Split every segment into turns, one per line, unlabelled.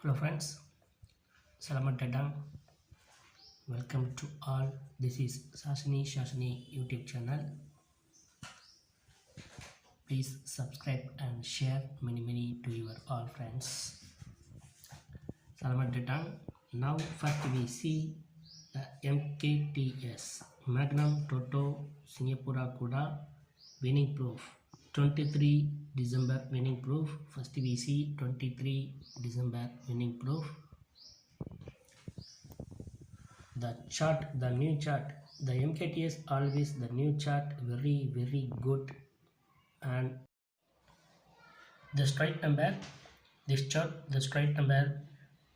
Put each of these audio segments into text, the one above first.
Hello friends, Selamat datang. Welcome to all. This is Shashini YouTube channel. Please subscribe and share many to your all friends. Selamat datang. Now first we see the MKTS Magnum Toto Singapura Kuda winning proof. 23 December winning proof. First we see 23 December winning proof. The chart, the new chart, the MKTS always the new chart very good, and the straight number, this chart, the straight number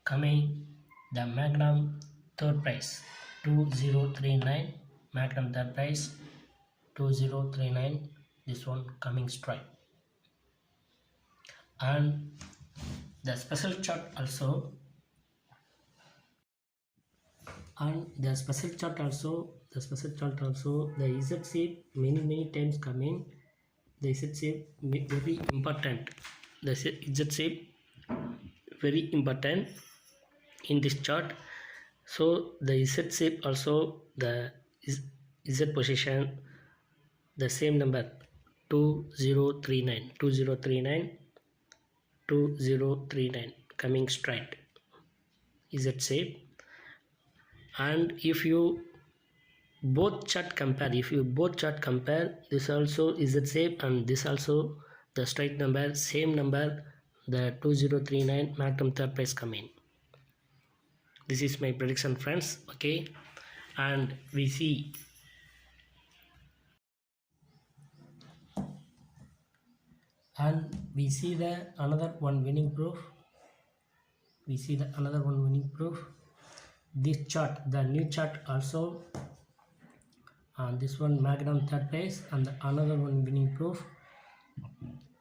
coming, the Magnum third price 2039, Magnum third price 2039, this one coming straight, and the special chart also. And the special chart also, the Z shape many times coming. The Z shape very important. The Z shape very important in this chart. So the Z shape also, the Z position, the same number 2039 coming straight Z shape. And if you both chart compare, this also is the same and this also the straight number, same number, the 2039 Magnum third price coming. This is my prediction friends. Okay, and we see the another one winning proof. This chart, the new chart also, and this one Magnum third place, and another one winning proof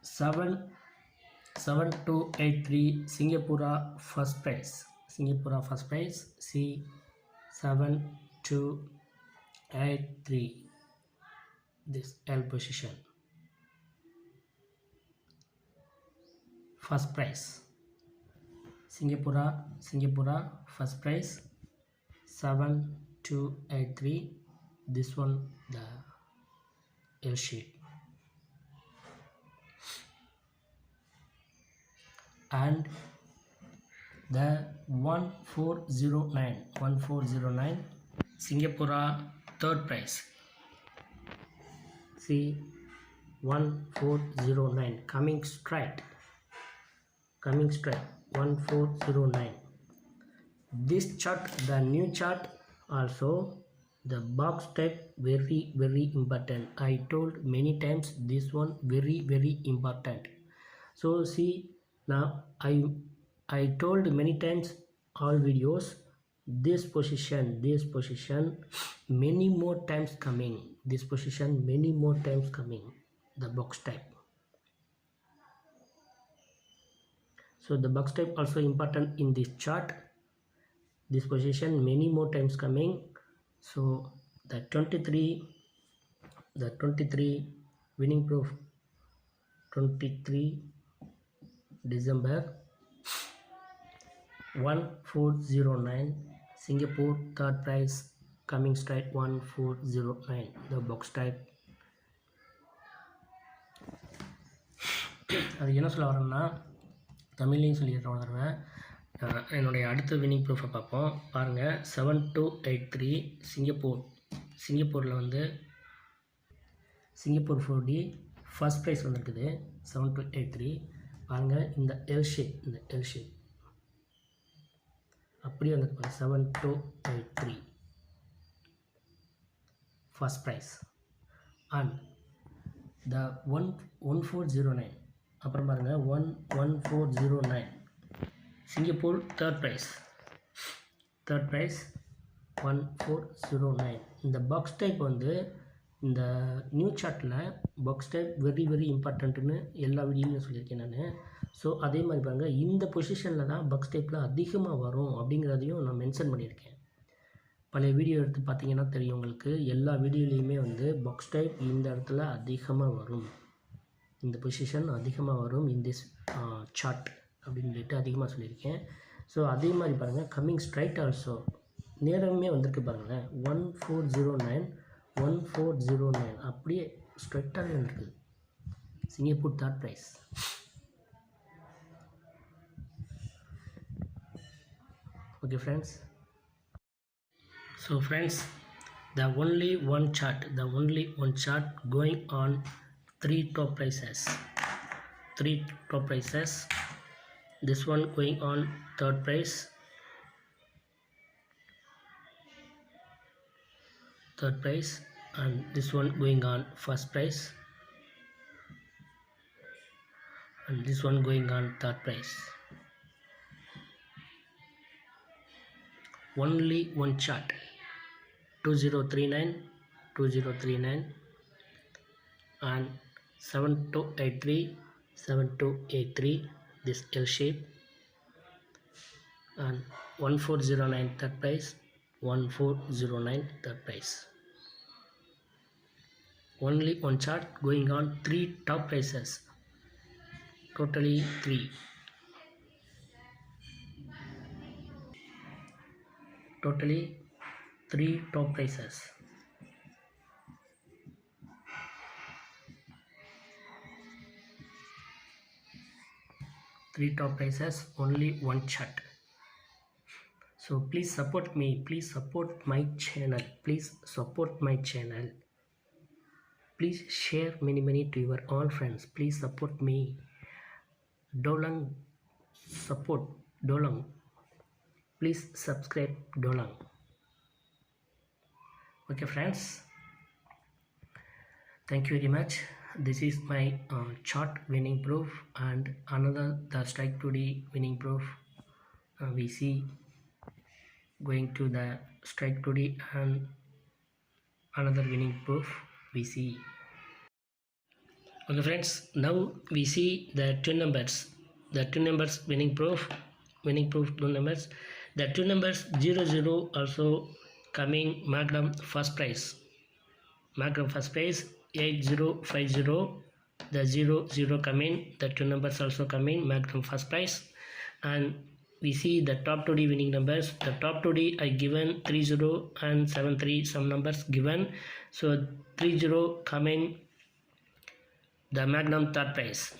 7283 Singapura first prize. See 7283, this L position, first prize, Singapura first prize 7283, this one the L shape, and the 1409 Singapura third prize. See 1409 coming straight 1409. This chart, the new chart also, the box type very important. I told many times this one very important. So see, now I told many times all videos, this position many more times coming, the box type. So the box type also important in this chart, this position many more times coming. So the 23 winning proof 23 December 1409 Singapore third prize coming straight 1409, the box type. அது என்ன சொல்ல வரேன்னா தமிழ்லையும் சொல்லிடுறோம் ஒரு தடவை. என்னுடைய அடுத்த வின்னிங் ப்ரூஃபை பார்ப்போம் பாருங்கள். 7283 சிங்கப்பூரில் வந்து சிங்கப்பூர் 4D ஃபர்ஸ்ட் ப்ரைஸ் வந்துருக்குது 7283. பாருங்கள் இந்த எல் ஷேப் அப்படியே வந்துருக்கு 7283 ஃபர்ஸ்ட் ப்ரைஸ். அண்ட் த 1409 அப்புறம் பாருங்கள் 1409 சிங்கப்பூர் தேர்ட் ப்ரைஸ் 1409. இந்த பாக்ஸ் டைப் வந்து இந்த நியூ சார்ட்டில் பாக்ஸ் டைப் வெரி இம்பார்ட்டண்ட்டுன்னு எல்லா வீடியோலையும் சொல்லியிருக்கேன் நான். ஸோ அதே மாதிரி பாருங்கள், இந்த பொசிஷனில் தான் பாக்ஸ் டைப்பில் அதிகமாக வரும் அப்படிங்கிறதையும் நான் மென்ஷன் பண்ணியிருக்கேன். பழைய வீடியோ எடுத்து பார்த்தீங்கன்னா தெரியும் உங்களுக்கு. எல்லா வீடியோலையுமே வந்து பாக்ஸ் டைப் இந்த இடத்துல அதிகமாக வரும், இந்த பொசிஷன் அதிகமாக வரும், இந்த சார்ட் அப்படின்னு சொல்லிட்டு அதிகமாக சொல்லியிருக்கேன். ஸோ அதே மாதிரி பாருங்கள் கம்மிங் ஸ்ட்ரைட் ஆல்சோ நேரமே வந்திருக்கு பாருங்களேன் 1409 அப்படியே ஸ்ட்ரைட்டாகவே இருக்குது. Singapore third prize. Okay friends, so friends, the only one chart going on three top prices. This one going on third price, and this one going on first price, and this one going on third price. Only one chart, 2039 and 7283 this L shape, and 1409 third price, 1409 third price. Only one chart going on three top prices, totally three top prices. Only one chart. So please support me, please support my channel, please share many to your all friends. Please support me. Dolang support Dolang. Please subscribe Dolang. Okay friends, thank you very much. This is my chart winning proof, and another the strike today winning proof. We see going to the strike today and another winning proof we see. Okay friends, now we see the two numbers winning proof, two numbers. The two numbers 00 also coming Magnum first price 8050, the 00 coming, the two numbers also coming Magnum first price. And we see the top 2D winning numbers. The top 2D I given 30 and 73 some numbers given. So 30 coming the Magnum third price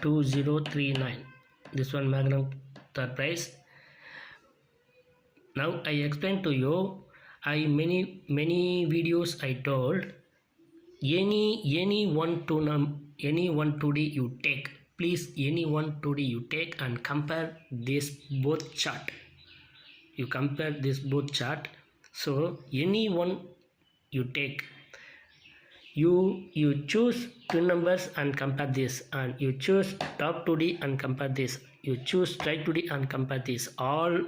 2039, this one Magnum third price. Now I explain to you, many videos I told, any one 2D you take, please, any one 2D you take and compare this both chart. So any one you take, you choose two numbers and compare this, and you choose top 2D and compare this, you choose strike 2D and compare this. All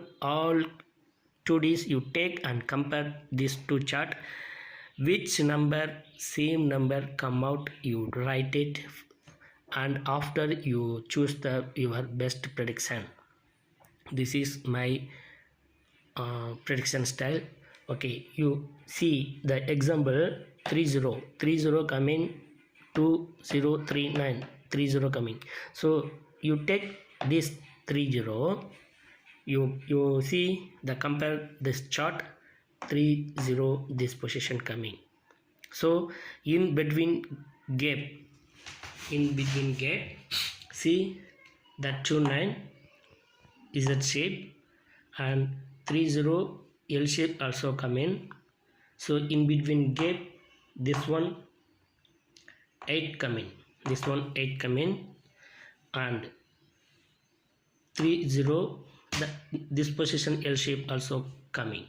2Ds you take and compare these two chart. Which number, same number come out, you write it, and after you choose your best prediction. This is my prediction style. Okay, you see the example 30 coming, 2039 30 coming. So you take this 30, you see the compare this chart 30 this position coming. So in between gap, see that 29 is that shape, and 30 L shape also come in. So in between gap, this one 8 coming, and 30 this position L shape also coming.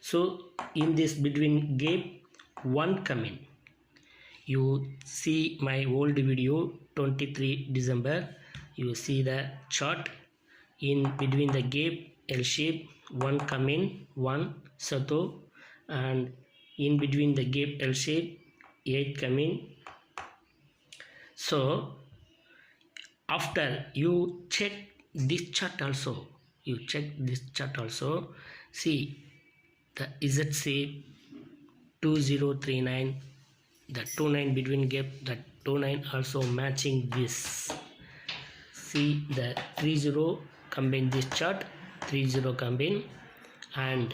So in this between gap 1 coming. You see my old video 23 December, you see the chart. In between the gap L shape 1 coming, 1 Sato, and in between the gap L shape 8 coming. So after you check this chart also, see the Z shape 2039, the 29 between gap, the 29 also matching this. See the 30 combine this chart, 3-0 combine, and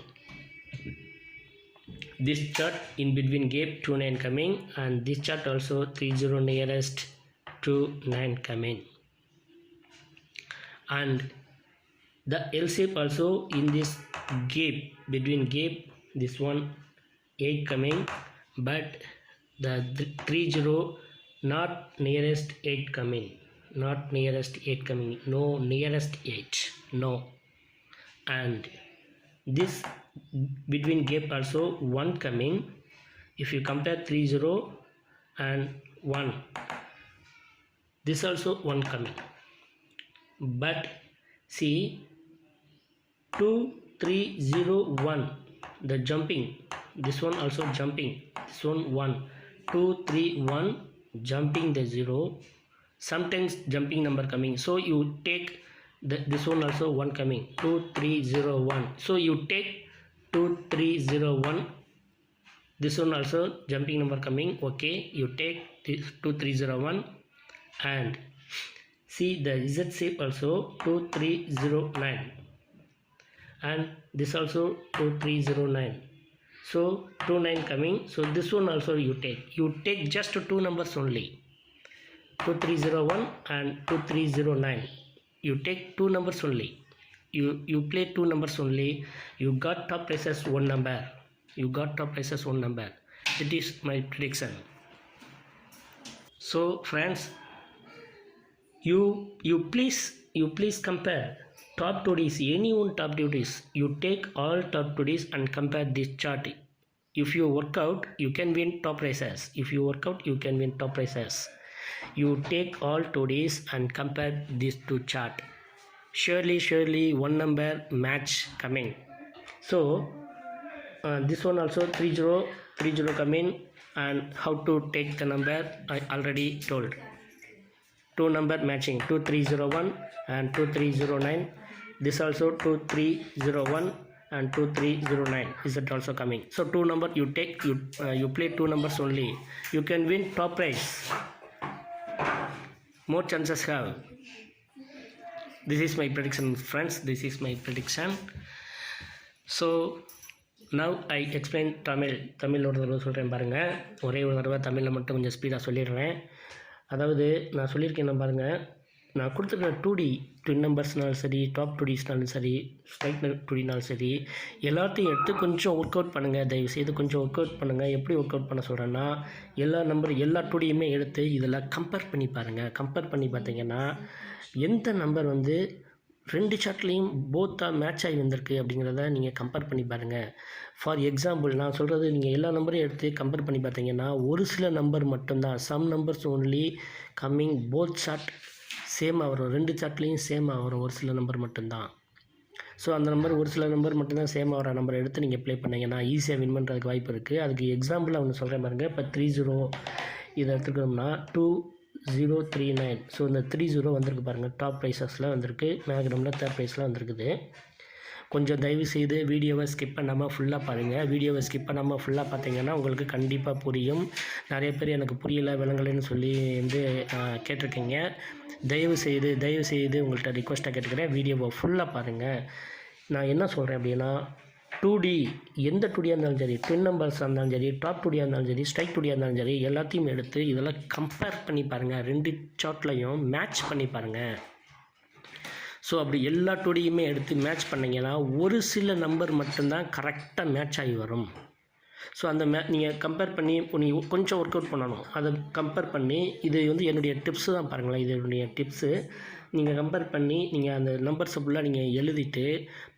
this chart in between gap 2-9 coming, and this chart also 3-0 nearest 2-9 coming, and the L shape also in this gap, between gap this one 8 coming, but the 3-0 not nearest 8 coming, not nearest 8 coming, no nearest 8, no, and this between gap also 1 coming. If you compare 3-0 and 1, this also 1 coming, but see 2-3-0-1, the jumping, this one also jumping, this one 1, 2-3-1 jumping the 0, sometimes jumping number coming, so you take this one also 1 coming, 2-3-0-1, so you take 2-3-0-1, this one also jumping number coming, okay, you take this 2-3-0-1, and see the Z shape also 2-3-0-9, and this also 2-3-0-9, so 2-9 coming, so this one also you take just 2 numbers only, 2-3-0-1 and 2-3-0-9, you take 2 numbers only, you play 2 numbers only, you got top prices 1 number, you got top prices 1 number. It is my prediction. So friends, you please compare top 2Ds, any one top 2Ds, you take all top 2Ds and compare this chart. If you work out, you can win top prices. If you work out, you can win top prices. You take all 2Ds and compare these two chart. Surely 1 number match coming. So this one also 3-0 coming, and how to take the number I already told. 2 number matching, 2-3-0-1 and 2-3-0-9. This also 2-3-0-1 and 2-3-0-9 is that also coming. So 2 number you take, you play 2 numbers only, you can win top prize, more chances have. This is my prediction friends, this is my prediction. So now I explain Tamil ஒரு தடவை சொல்கிறேன் பாருங்கள், ஒரே ஒரு தடவை தமிழில் மட்டும் கொஞ்சம் ஸ்பீடாக சொல்லிடுறேன். அதாவது நான் சொல்லியிருக்கேன் பாருங்கள், நான் கொடுத்துருக்க 2D ட்வின் நம்பர்ஸ்னாலும் சரி, டாப் 2Dsனாலும் சரி, ஸ்ட்ரைட் 2Dனாலும் சரி, எல்லாத்தையும் எடுத்து கொஞ்சம் ஒர்க் அவுட் பண்ணுங்கள், தயவுசெய்து கொஞ்சம் ஒர்க் அவுட் பண்ணுங்கள். எப்படி ஒர்க் அவுட் பண்ண சொல்கிறேன்னா, எல்லா 2Dயுமே எடுத்து இதில் கம்பேர் பண்ணி பாருங்கள். கம்பேர் பண்ணி பார்த்தீங்கன்னா எந்த நம்பர் வந்து 2 சார்ட்லேயும் போத்தாக மேட்ச் ஆகி வந்திருக்கு அப்படிங்கிறத நீங்கள் கம்பேர் பண்ணி பாருங்கள். ஃபார் எக்ஸாம்பிள் நான் சொல்கிறது, நீங்கள் எல்லா நம்பரையும் எடுத்து கம்பேர் பண்ணி பார்த்தீங்கன்னா ஒரு சில நம்பர் மட்டும்தான், some numbers only coming both chart சேமாக வரும், 2 சார்ட்லேயும் சேமாக வரும், ஒரு சில நம்பர் மட்டும்தான். ஸோ அந்த நம்பர் ஒரு சில நம்பர் மட்டும்தான் சேமாக வர நம்பரை எடுத்து நீங்கள் ப்ளே பண்ணிங்கன்னா ஈஸியாக வின் பண்ணுறதுக்கு வாய்ப்பு இருக்குது. அதுக்கு எக்ஸாம்பிளாக ஒன்று சொல்கிறேன் பாருங்கள். இப்போ 30 இதை எடுத்துக்கிட்டோம்னா 2039, ஸோ இந்த 30 வந்திருக்கு பாருங்கள், டாப் ப்ரைஸஸில் வந்திருக்கு, மேக்னமில் தேர்ட் ப்ரைஸில் வந்திருக்குது. கொஞ்சம் தயவு செய்து வீடியோவை ஸ்கிப் பண்ணாமல் ஃபுல்லாக பாருங்கள். வீடியோவை ஸ்கிப் பண்ணாமல் ஃபுல்லாக பார்த்தீங்கன்னா உங்களுக்கு கண்டிப்பாக புரியும். நிறைய பேர் எனக்கு புரியலை விளங்கலைன்னு சொல்லி வந்து கேட்டிருக்கீங்க. தயவு செய்து உங்கள்கிட்ட ரிக்வெஸ்ட்டாக கேட்டுக்கிறேன், வீடியோவை ஃபுல்லாக பாருங்கள். நான் என்ன சொல்கிறேன் அப்படின்னா, 2D எந்த 2Dயாக இருந்தாலும் சரி, ட்வின் நம்பர்ஸாக இருந்தாலும் சரி, டாப் 2Dயாக இருந்தாலும் சரி, ஸ்ட்ரைக் 2Dயாக இருந்தாலும் சரி, எல்லாத்தையும் எடுத்து இதெல்லாம் கம்பேர் பண்ணி பாருங்கள், 2 சார்ட்லையும் மேட்ச் பண்ணி பாருங்கள். ஸோ அப்படி எல்லா 2Dயுமே எடுத்து மேட்ச் பண்ணிங்கன்னா ஒரு சில நம்பர் மட்டும்தான் கரெக்டாக மேட்ச் ஆகி வரும். ஸோ அந்த நீங்கள் கம்பேர் பண்ணி நீங்கள் கொஞ்சம் ஒர்க் அவுட் பண்ணணும். அதை கம்பேர் பண்ணி, இது வந்து என்னுடைய டிப்ஸு தான் பாருங்களேன், இது என்னுடைய டிப்ஸு. நீங்கள் கம்பேர் பண்ணி நீங்கள் அந்த நம்பர்ஸை ஃபுல்லாக நீங்கள் எழுதிட்டு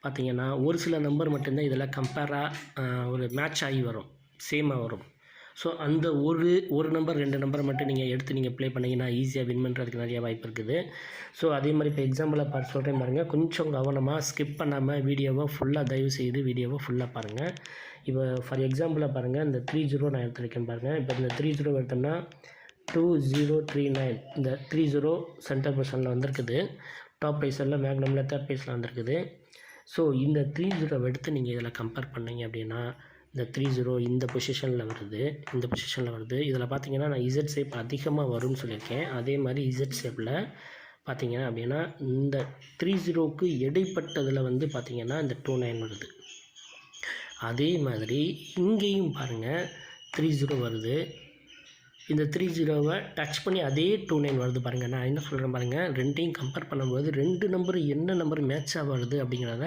பார்த்தீங்கன்னா ஒரு சில நம்பர் மட்டும்தான் இதில் கம்பேராக ஒரு மேட்ச் ஆகி வரும், சேமாக வரும். ஸோ அந்த ஒரு நம்பர் 2 நம்பரை மட்டும் நீங்கள் எடுத்து நீங்கள் ப்ளே பண்ணிங்கன்னா ஈஸியாக வின் பண்ணுறதுக்கு நிறைய வாய்ப்பு இருக்குது. ஸோ அதே மாதிரி இப்போ எக்ஸாம்பிளாக சொல்கிறேன் பாருங்கள், கொஞ்சம் கவனமாக ஸ்கிப் பண்ணாமல் வீடியோவை ஃபுல்லாக தயவு செய்து வீடியோவை ஃபுல்லாக பாருங்கள். இப்போ ஃபார் எக்ஸாம்பிளாக பாருங்கள், இந்த 30 நான் எடுத்துருக்கேன் பாருங்கள். இப்போ இந்த 30 எடுத்தோம்னா 2039, இந்த 30 சென்டர் பொசிஷனில் வந்திருக்குது, டாப் ப்ரைஸில் மேக்னமில் தேர்ட் ப்ரைஸில் வந்திருக்குது. ஸோ இந்த 30 எடுத்து நீங்கள் இதில் கம்பேர் பண்ணிங்க அப்படின்னா இந்த 30 இந்த பொசிஷனில் வருது. இதில் பார்த்தீங்கன்னா நான் இசட் ஷேப் அதிகமாக வரும்னு சொல்லியிருக்கேன். அதே மாதிரி இசட் ஷேப்பில் பார்த்தீங்க அப்படின்னா இந்த 30க்கு இடைப்பட்டதில் வந்து பார்த்திங்கன்னா இந்த 29 வருது. அதே மாதிரி இங்கேயும் பாருங்கள் 30 வருது. இந்த 30வை டச் பண்ணி அதே 29 வருது பாருங்கள். நான் என்ன சொல்கிறேன் பாருங்கள், ரெண்டையும் கம்பேர் பண்ணும்போது 2 நம்பர் என்ன நம்பர் மேட்சாக வருது அப்படிங்கிறத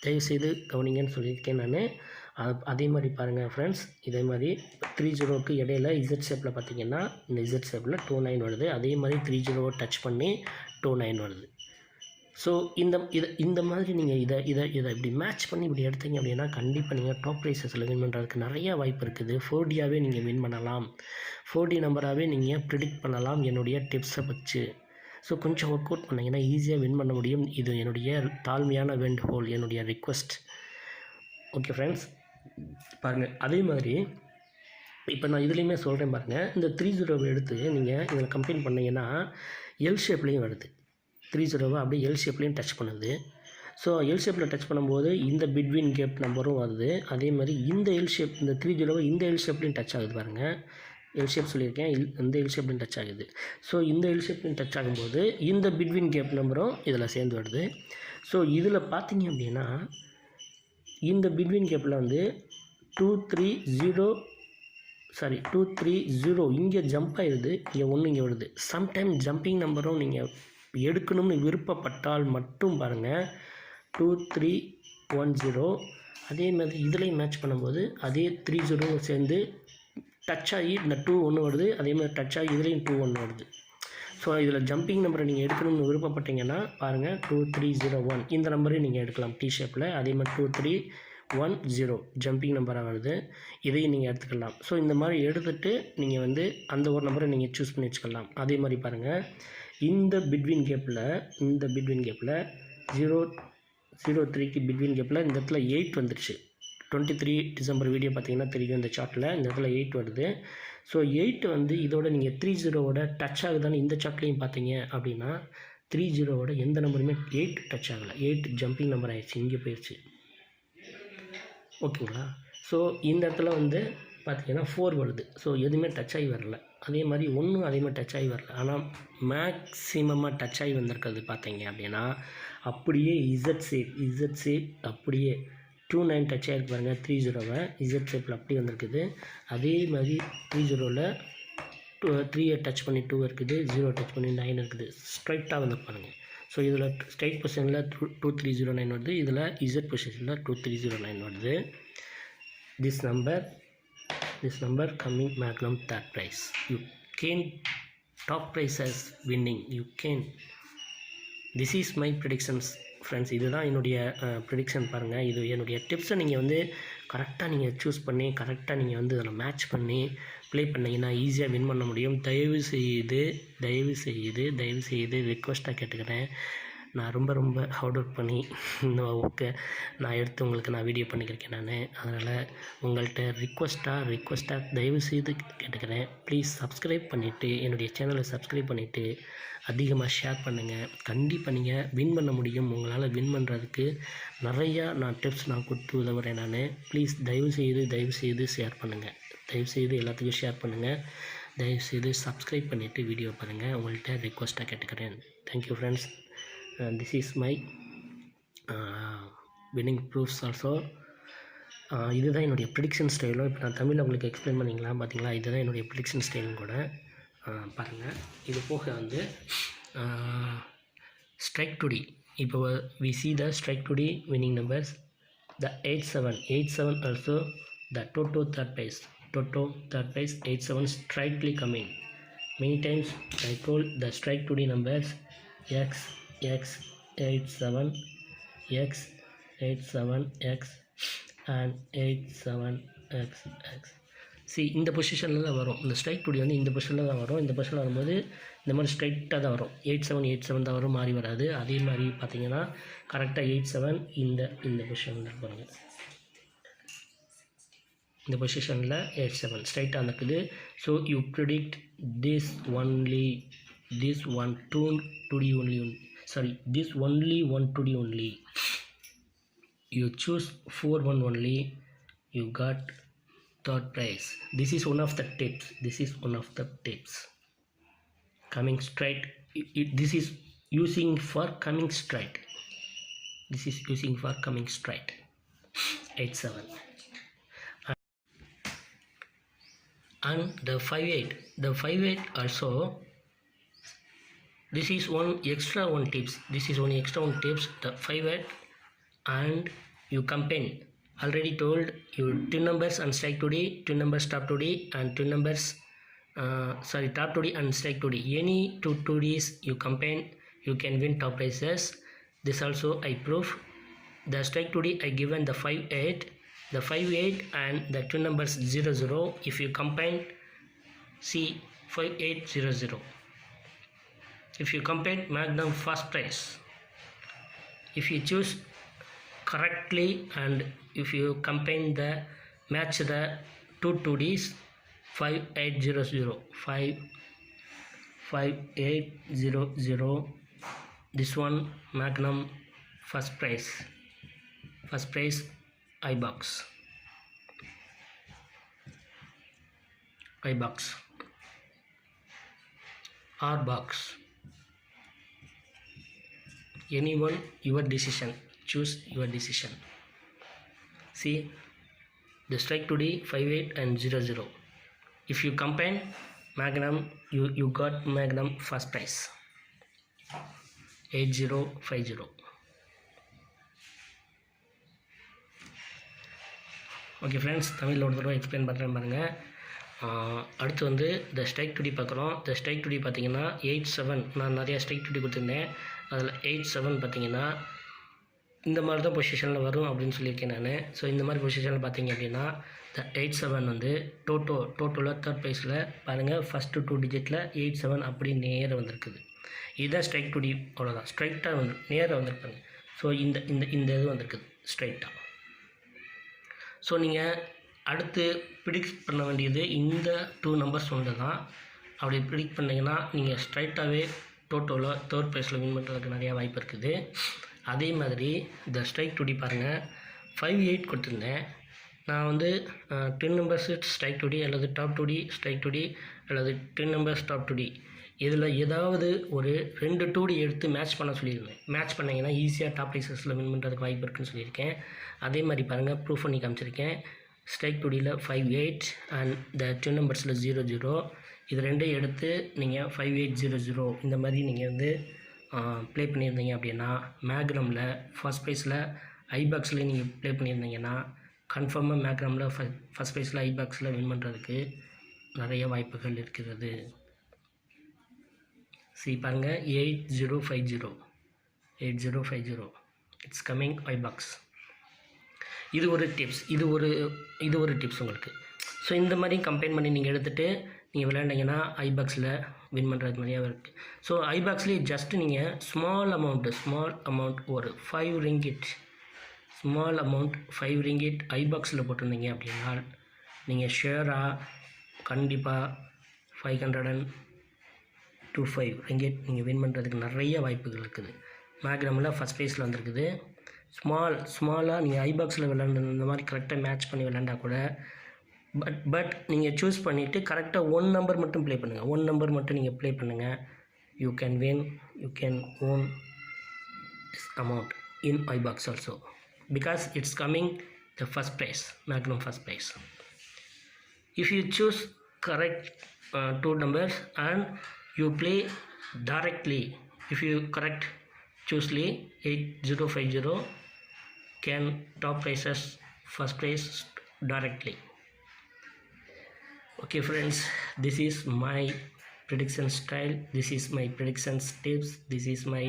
தயவுசெய்து கவனிங்கன்னு சொல்லியிருக்கேன் நான். அதே மாதிரி பாருங்கள் ஃப்ரெண்ட்ஸ், இதே மாதிரி 30க்கு இடையில இசட் ஷேப்பில் பார்த்திங்கன்னா இந்த இசட் ஷேப்பில் 29 வருது. அதே மாதிரி 30வை டச் பண்ணி 29 வருது. ஸோ இந்த மாதிரி நீங்கள் இதை இப்படி மேட்ச் பண்ணி இப்படி எடுத்தீங்க அப்படின்னா கண்டிப்பாக நீங்கள் டாப் ப்ரைஸஸில் வின் பண்ணுறதுக்கு நிறையா வாய்ப்பு இருக்குது. 4Dயாகவே நீங்கள் வின் பண்ணலாம், 4D நம்பராகவே நீங்கள் ப்ரிடிக்ட் பண்ணலாம் என்னுடைய டிப்ஸை வச்சு. ஸோ கொஞ்சம் ஒர்க் அவுட் பண்ணிங்கன்னா ஈஸியாக வின் பண்ண முடியும். இது என்னுடைய தாழ்மையான வேண்டுகோள், என்னுடைய ரிக்வெஸ்ட். ஓகே ஃப்ரெண்ட்ஸ், பாருங்கள் அதே மாதிரி இப்போ நான் இதுலேயுமே சொல்கிறேன் பாருங்கள், இந்த 30வை எடுத்து நீங்கள் இதில் கம்பைன் பண்ணிங்கன்னா எல் ஷேப்லேயும் வருது. 30வை அப்படியே எல் ஷேப்லேயும் டச் பண்ணுது. ஸோ எல் ஷேப்பில் டச் பண்ணும்போது இந்த பிட்வீன் கேப் நம்பரும் வருது. அதே மாதிரி இந்த எல் ஷேப், இந்த 30வை இந்த எல் ஷேப்லேயும் டச் ஆகுது பாருங்கள். எல் ஷேப் சொல்லியிருக்கேன், இந்த எல் ஷேப்லேயும் டச் ஆகுது. ஸோ இந்த எல் ஷேப்லேயும் டச் ஆகும்போது இந்த பிட்வீன் கேப் நம்பரும் இதில் சேர்ந்து வருது. ஸோ இதில் பார்த்தீங்க அப்படின்னா இந்த பிட்வீன் கேப்பில் வந்து 230 இங்கே ஜம்ப் ஆகிடுது, இங்கே 1 இங்கே வருது. சம்டைம் ஜம்பிங் நம்பரும் நீங்கள் எடுக்கணும்னு விருப்பப்பட்டால் மட்டும் பாருங்கள் 2310. அதே மாதிரி இதுலேயும் மேட்ச் பண்ணும்போது அதே 30 சேர்ந்து டச் ஆகி இந்த 21 வருது. அதே மாதிரி டச் ஆகி இதுலேயும் 21 வருது. ஸோ இதில் ஜம்பிங் நம்பரை நீங்கள் எடுக்கணும்னு விருப்பப்பட்டீங்கன்னா பாருங்கள் 2301 இந்த நம்பரையும் நீங்கள் எடுக்கலாம் டி ஷேப்பில். அதே மாதிரி 2310 ஜம்பிங் நம்பராக வருது, இதையும் நீங்கள் எடுத்துக்கலாம். ஸோ இந்த மாதிரி எடுத்துகிட்டு நீங்கள் வந்து அந்த ஒரு நம்பரை நீங்கள் சூஸ் பண்ணி வச்சுக்கலாம். அதே மாதிரி பாருங்கள் இந்த பிட்வீன் கேப்பில் 003க்கு பிட்வீன் கேப்பில் இந்த இடத்துல 8 வந்துடுச்சு. 23 டிசம்பர் வீடியோ பார்த்தீங்கன்னா தெரியும், இந்த சார்ட்டில் இந்த இடத்துல 8 வருது. ஸோ 8 வந்து இதோட நீங்கள் 30வோட டச் ஆகுதான்னு இந்த சார்ட்லேயும் பார்த்தீங்க அப்படின்னா 30வோட எந்த நம்பருமே 8 டச் ஆகலை. 8 ஜம்பிங் நம்பர் ஆயிடுச்சு, இங்கே போயிடுச்சு. ஓகேங்களா? ஸோ இந்த இடத்துல வந்து பார்த்திங்கன்னா 4 வருது. ஸோ எதுவுமே டச் ஆகி வரல. அதே மாதிரி 1 அதே மாதிரி டச் ஆகி வரல. ஆனால் மேக்ஸிமமாக டச் ஆகி வந்திருக்கிறது பார்த்தீங்க அப்படின்னா அப்படியே இசட் ஷேப் அப்படியே 29 டச் ஆகிருக்கு பாருங்கள். 30வை இசட் ஷேப்பில் அப்படி வந்திருக்குது. அதே மாதிரி 30ல் 3 டச் பண்ணி 2 இருக்குது, 0 டச் பண்ணி 9 இருக்குது. ஸ்ட்ரைட்டாக வந்து பாருங்கள். ஸோ இதில் ஸ்ட்ரைட் பொசிஷனில் 2309 வருது, இதில் இசட் பொசிஷனில் 2309 வருது. This number coming magnum third prize. You can top prize as winning. You can. This is my predictions friends. இதுதான் என்னுடைய ப்ரிடிக்ஷன் பாருங்கள். இது என்னுடைய டிப்ஸை நீங்கள் வந்து கரெக்டாக நீங்கள் சூஸ் பண்ணி கரெக்டாக நீங்கள் வந்து அதில் மேட்ச் பண்ணி ப்ளே பண்ணிங்கன்னா ஈஸியாக வின் பண்ண முடியும். தயவு செய்து ரிக்வெஸ்ட்டாக கேட்டுக்கிறேன். நான் ரொம்ப ஹார்ட் ஒர்க் பண்ணி இந்த ஒர்க்கை நான் எடுத்து உங்களுக்கு நான் வீடியோ பண்ணிக்கிறேன் நான். அதனால் உங்கள்கிட்ட ரிக்வெஸ்ட்டாக தயவு செய்து கேட்டுக்கிறேன். ப்ளீஸ் சப்ஸ்கிரைப் பண்ணிவிட்டு என்னுடைய சேனலை சப்ஸ்கிரைப் பண்ணிவிட்டு அதிகமாக ஷேர் பண்ணுங்கள். கண்டிப்பாக நீங்கள் வின் பண்ண முடியும். உங்களால் வின் பண்ணுறதுக்கு நிறையா நான் டிப்ஸ் நான் கொடுத்து உதவுறேன் நான். ப்ளீஸ் தயவு செய்து ஷேர் பண்ணுங்கள். தயவுசெய்து எல்லாத்துக்கும் ஷேர் பண்ணுங்கள். தயவுசெய்து சப்ஸ்கிரைப் பண்ணிவிட்டு வீடியோ பாருங்கள். உங்கள்கிட்ட ரிக்வெஸ்ட்டாக கேட்டுக்கிறேன். Thank you friends. This is my winning proofs also. இதுதான் என்னுடைய ப்ரிடிக்ஷன் ஸ்டைலும். இப்போ நான் தமிழில் உங்களுக்கு எக்ஸ்பிளைன் பண்ணிக்கலாம் பார்த்தீங்களா. இதுதான் என்னுடைய ப்ரிடிக்ஷன் ஸ்டைலும் கூட. பாருங்கள், இது போக வந்து ஸ்ட்ரைக் டுடி. இப்போ we see the strike today winning numbers, the 87 also, the Toto third prize 87 strictly coming. Many times I told the strike today numbers X87 X and 87XX. இந்த பொசிஷனில் தான் வரும். இந்த ஸ்ட்ரைக் டுடி வந்து இந்த பொசிஷனில் தான் வரும். இந்த பொசிஷனில் வரும்போது இந்த மாதிரி ஸ்ட்ரைட்டாக தான் வரும். 87 தான் வரும், மாறி வராது. அதே மாதிரி பார்த்தீங்கன்னா கரெக்டாக 87 இந்த பொசிஷனில் இருப்பாங்க. இந்த பொசிஷனில் 87 ஸ்ட்ரைட்டாக இருக்குது. So you predict this only one today only. You choose 41 only, you got third prize. This is one of the tips coming straight. This is using for coming straight. This is using for coming straight. 8-7. And the 5-8. The 5-8 also. This is one extra one tips. This is one extra one tips. The 5-8 and you combine. Already told you two numbers and strike today, two numbers top today, and two numbers top today and strike today. Any two todays you combine, you can win top prizes. This also I prove. The strike today I given the 5-8, the 5-8 and the two numbers 0-0. If you combine, see 5-8-0-0. If you combine, magnum first prize. If you choose correctly and if you combine the match the two 2Ds, 5-8-0-0, 5-8-0-0. This one magnum first prize. First prize iBox. R box. Anyone, your decision. Choose your decision. See the strike today 5-8 and 0-0. If you combine magnum, you got magnum first prize 8050. Okay friends, தமிழில் ஒரு தடவை explain பண்ணுறேன் பாருங்கள். அடுத்து வந்து the strike டுடி பார்க்குறோம். The strike டுடி பார்த்தீங்கன்னா 8-7. நான் நிறையா ஸ்ட்ரைக் டுடி கொடுத்துருந்தேன். அதில் 8-7 பார்த்தீங்கன்னா இந்த மாதிரி தான் பொசிஷனில் வரும் அப்படின்னு சொல்லியிருக்கேன் நான். ஸோ இந்த மாதிரி பொசிஷனில் பார்த்தீங்க அப்படின்னா த 8-7 வந்து டோட்டலாக தேர்ட் ப்ரைஸில் பாருங்கள். ஃபஸ்ட்டு 2 டிஜிட்டில் 8-7 அப்படி நேராக வந்திருக்குது. இதுதான் ஸ்ட்ரைக் டுடி. அவ்வளோதான், ஸ்ட்ரைட்டாக வந்து நேராக வந்திருப்பாங்க. ஸோ இந்த இந்த இந்த இது வந்திருக்குது ஸ்ட்ரைட்டாக. ஸோ நீங்கள் அடுத்து ப்ரிடிக்ட் பண்ண வேண்டியது இந்த 2 நம்பர்ஸ் ஒன்று தான். அப்படி ப்ரிடிக்ட் பண்ணிங்கன்னா நீங்கள் ஸ்ட்ரைட்டாகவே டோட்டலாக தேர்ட் ப்ரைஸில் வின் பண்ணுறதுக்கு நிறையா வாய்ப்பு இருக்குது. அதே மாதிரி இந்த ஸ்ட்ரைக் டுடி பாருங்கள், 5-8 கொடுத்துருந்தேன். நான் வந்து 10 நம்பர்ஸ் ஸ்ட்ரைக் டுடி அல்லது டாப் டுடி ஸ்ட்ரைக் டுடி அல்லது 10 நம்பர்ஸ் டாப் டுடி இதில் ஏதாவது ஒரு 2 2D எடுத்து மேட்ச் பண்ண சொல்லியிருந்தேன். மேட்ச் பண்ணிங்கன்னா ஈஸியாக டாப் ப்ரைஸஸில் வின் பண்ணுறதுக்கு வாய்ப்பு இருக்குதுன்னு சொல்லியிருக்கேன். அதே மாதிரி பாருங்கள், ப்ரூஃப் பண்ணி காமிச்சிருக்கேன். ஸ்ட்ரைக் டுடியில் 5-8 அண்ட் இந்த 2 நம்பர்ஸில் 0-0 இது ரெண்டையும் எடுத்து நீங்கள் 5-8-0-0 இந்த மாதிரி நீங்கள் வந்து ப்ளே பண்ணியிருந்தீங்க அப்படின்னா மேக்னமில் ஃபஸ்ட் ப்ரைஸில் ஐபாக்ஸில் நீங்கள் ப்ளே பண்ணியிருந்தீங்கன்னா கன்ஃபார்மாக மேக்னமில் ஃபஸ்ட் ப்ரைஸில் ஐபாக்ஸில் வின் பண்ணுறதுக்கு நிறைய வாய்ப்புகள் இருக்கிறது. பாருங்கள் 8050 இட்ஸ் கம்மிங் ஐபாக்ஸ். இது ஒரு டிப்ஸ், இது ஒரு டிப்ஸ் உங்களுக்கு. ஸோ இந்த மாதிரி கம்பைன் பண்ணி நீங்கள் எடுத்துகிட்டு நீங்கள் விளையாண்டிங்கன்னா ஐபாக்ஸில் வின் பண்ணுறதுக்கு நிறையா இருக்குது. ஸோ ஐபாக்ஸ்லேயே ஜஸ்ட்டு நீங்கள் ஸ்மால் அமௌண்ட் ஒரு 5 ரிங்கிட், ஸ்மால் அமௌண்ட் 5 ரிங்கிட் ஐபாக்ஸில் போட்டிருந்தீங்க அப்படின்னா நீங்கள் ஷேராக கண்டிப்பாக 525 ரிங்கிட் நீங்கள் வின் பண்ணுறதுக்கு நிறைய வாய்ப்புகள் இருக்குது. மேக்னமில் ஃபஸ்ட் ப்ரைஸில் வந்திருக்குது. ஸ்மாலாக நீங்கள் ஐபாக்ஸில் விளையாண்டு இந்த மாதிரி கரெக்டாக மேட்ச் பண்ணி விளையாண்டா கூட பட் நீங்கள் சூஸ் பண்ணிவிட்டு கரெக்டாக 1 நம்பர் மட்டும் ப்ளே பண்ணுங்கள். 1 நம்பர் மட்டும் நீங்கள் ப்ளே பண்ணுங்கள். You can own this amount in ஐபாக்ஸ் also because it's coming the first prize, Magnum first prize. If you choose correct 2 numbers and you play directly, if you correct choosely 8050 can top prices first prize directly. Okay friends, this is my prediction style, this is my predictions tips, this is my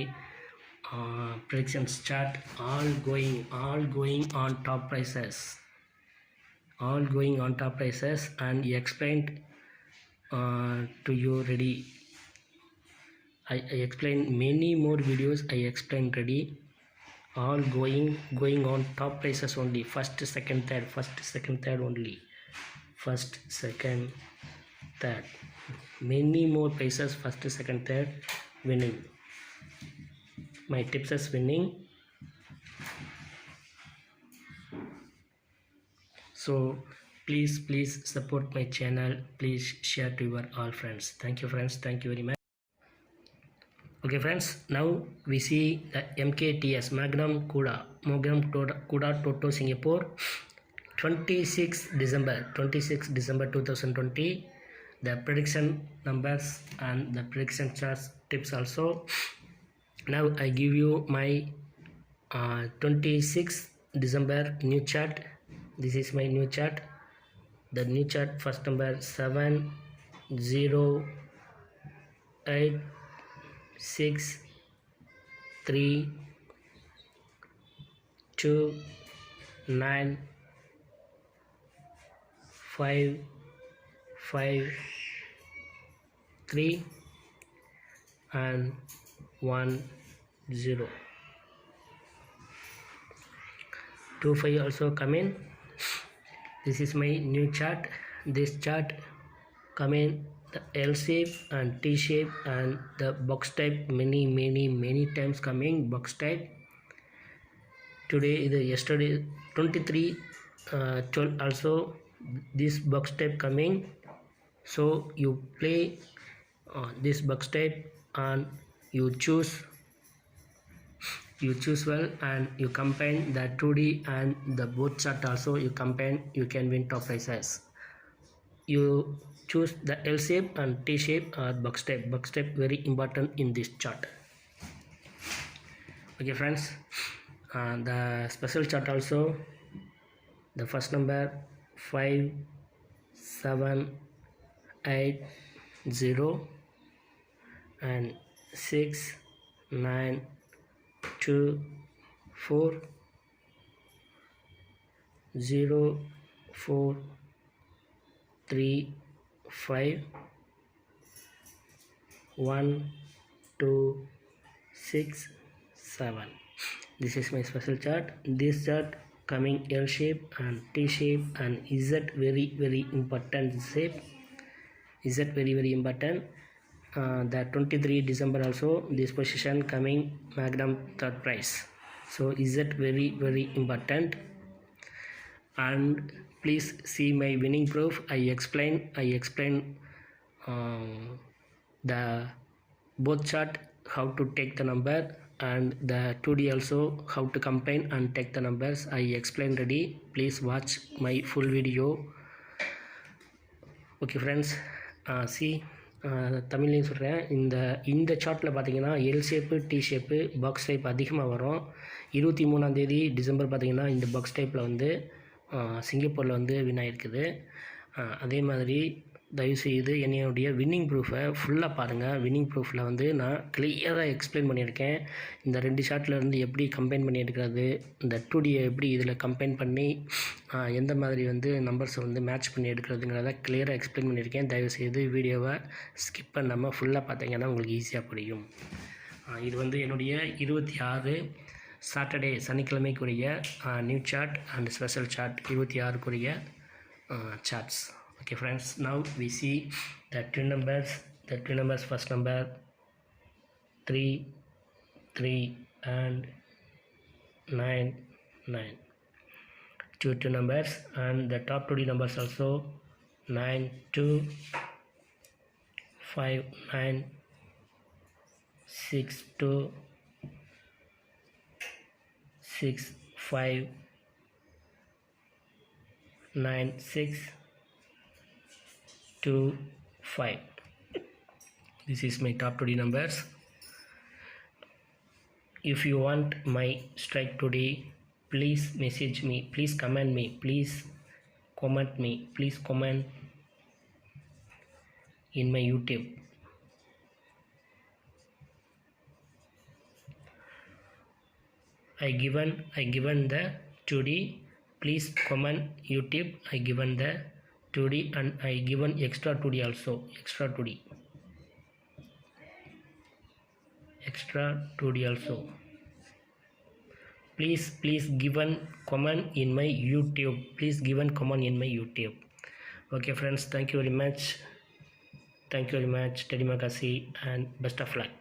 predictions chart, all going on top prices, and explained to you ready. I explained many more videos, I explained ready, all going on top prices only, first second third only, first second third, many more prices, first second third winning, my tips is winning. So please support my channel, please share to your all friends. Thank you friends, thank you very much. Okay friends, now we see the MKTS Magnum Kuda Toto Singapore 26 December 2020. The prediction numbers and the prediction charts tips also. Now I give you my 26 December new chart. This is my new chart. The new chart first number 7 0 8 6 3 2 9 5 5 3 and 1 0. 2 5 also come in. This is my new chart. This chart come in the L shape and T shape and the box type, many times coming box type. Today yesterday 23 12 also this box type coming. So you play this box type and you choose well and you combine the 2D and the both chart also you combine, you can win top prizes. You choose the L shape and T shape or box type. Box type very important in this chart. Okay friends, the special chart also, the first number 5 7 8 0 and 6 9 2 4 0 4 3 5 1 2 6 7. This is my special chart. This chart coming L shape and T shape and Z very important shape. Z very important. The 23 December also this position coming Magnum third prize. So Z very important. And please see my winning proof. I explain the both chart how to take the number and the 2D also how to combine and take the numbers. I explain ready. Please watch my full video. Okay friends, see தமிழ்லையும் சொல்கிறேன். இந்த சார்ட்டில் பார்த்தீங்கன்னா L shape T shape box type அதிகமாக வரும். 23 December பார்த்தீங்கன்னா இந்த box டைப்பில் வந்து சிங்கப்பூரில் வந்து வின் ஆகிருக்குது. அதே மாதிரி தயவுசெய்து என்னுடைய வின்னிங் ப்ரூஃபை ஃபுல்லாக பாருங்கள். வின்னிங் ப்ரூஃபில் வந்து நான் கிளியராக எக்ஸ்பிளைன் பண்ணியிருக்கேன். இந்த 2 ஷார்ட்டில் இருந்து எப்படி கம்பைன் பண்ணி எடுக்கிறது, இந்த 2Dயை எப்படி இதில் கம்பைன் பண்ணி எந்த மாதிரி வந்து நம்பர்ஸை வந்து மேட்ச் பண்ணி எடுக்கிறதுங்கிறத கிளியராக எக்ஸ்பிளைன் பண்ணியிருக்கேன். தயவுசெய்து வீடியோவை ஸ்கிப் பண்ணாமல் ஃபுல்லாக பார்த்தீங்கன்னா உங்களுக்கு ஈஸியாக புரியும். இது வந்து என்னுடைய 26 சாட்டர்டே சனிக்கிழமைக்குரிய new chart and special chart 26க்குரிய charts. Okay friends, now we see the twin numbers. The twin numbers first number 3 3 and 9 9. Two numbers and the top 2D numbers also 9 2 5 9 6 2 6 5 9 6 2 5. This is my top 2D numbers. If you want my strike today, please message me, please comment me, please comment me, please comment in my YouTube. I given the 2D, please comment YouTube. I given the 2D and I given extra 2D also, extra 2D also. Please given comment in my YouTube. Please given comment in my YouTube. Okay friends, thank you very much. Terima kasih and best of luck.